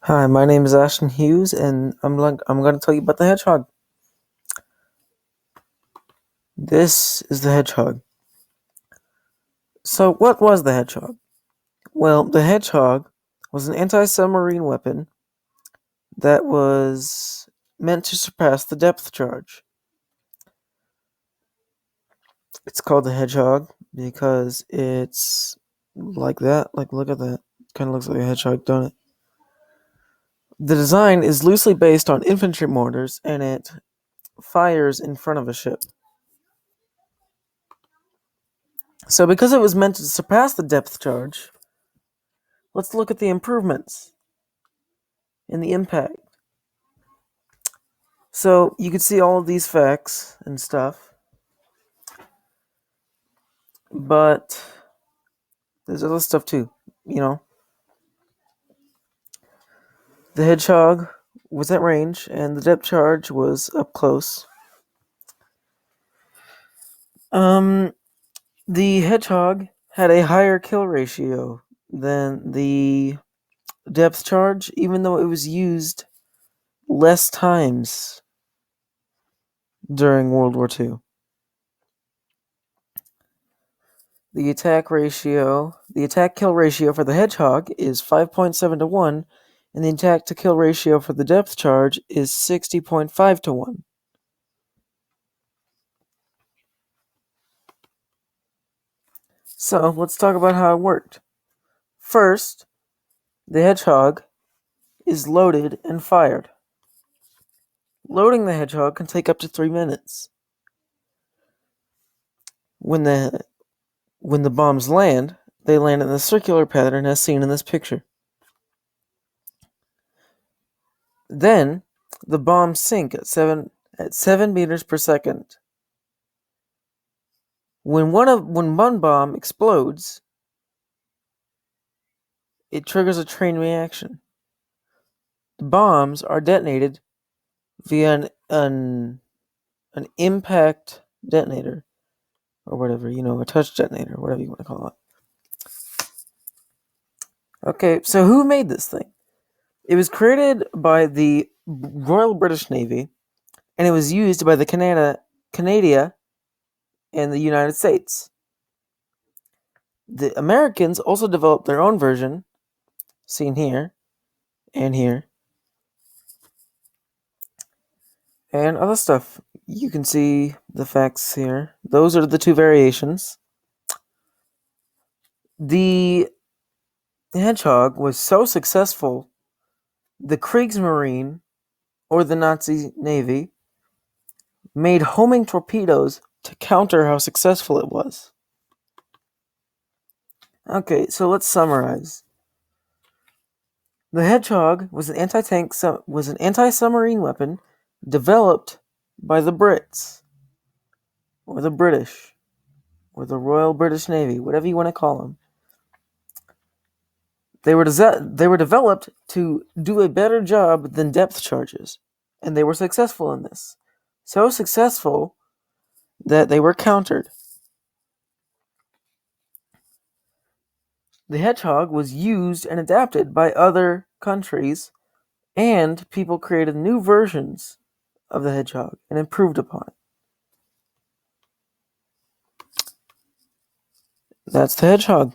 Hi, my name is Ashton Hughes, and I'm going to tell you about the hedgehog. This is the hedgehog. So, what was the hedgehog? Well, the hedgehog was an anti-submarine weapon that was meant to surpass the depth charge. It's called the hedgehog because it's like that. Like, look at that. Kind of looks like a hedgehog, don't it? The design is loosely based on infantry mortars, and it fires in front of a ship. So, because it was meant to surpass the depth charge, let's look at the improvements in the impact. So you can see all of these facts and stuff, but there's other stuff too. The hedgehog was at range and the depth charge was up close. The hedgehog had a higher kill ratio than the depth charge, even though it was used less times during World War II. The attack kill ratio for the hedgehog is 5.7 to 1, and the attack to kill ratio for the depth charge is 60.5 to 1. So let's talk about how it worked. First, the hedgehog is loaded and fired. Loading the hedgehog can take up to 3 minutes. When the bombs land, they land in the circular pattern as seen in this picture. Then the bombs sink at 7 meters per second. When one bomb explodes, it triggers a chain reaction. The bombs are detonated via an impact detonator, or whatever, a touch detonator, whatever you want to call it. Okay, so who made this thing? It was created by the Royal British Navy, and it was used by the Canada and the United States. The Americans also developed their own version, seen here and here, and other stuff. You can see the facts here. Those are the two variations. The hedgehog was so successful, the Kriegsmarine, or the Nazi Navy, made homing torpedoes to counter how successful it was. Okay, so let's summarize. The hedgehog was an anti-submarine weapon developed by the Brits, or the British, or the Royal British Navy, whatever you want to call them. They were developed to do a better job than depth charges, and they were successful in this. So successful that they were countered. The hedgehog was used and adapted by other countries, and people created new versions of the hedgehog and improved upon it. That's the hedgehog.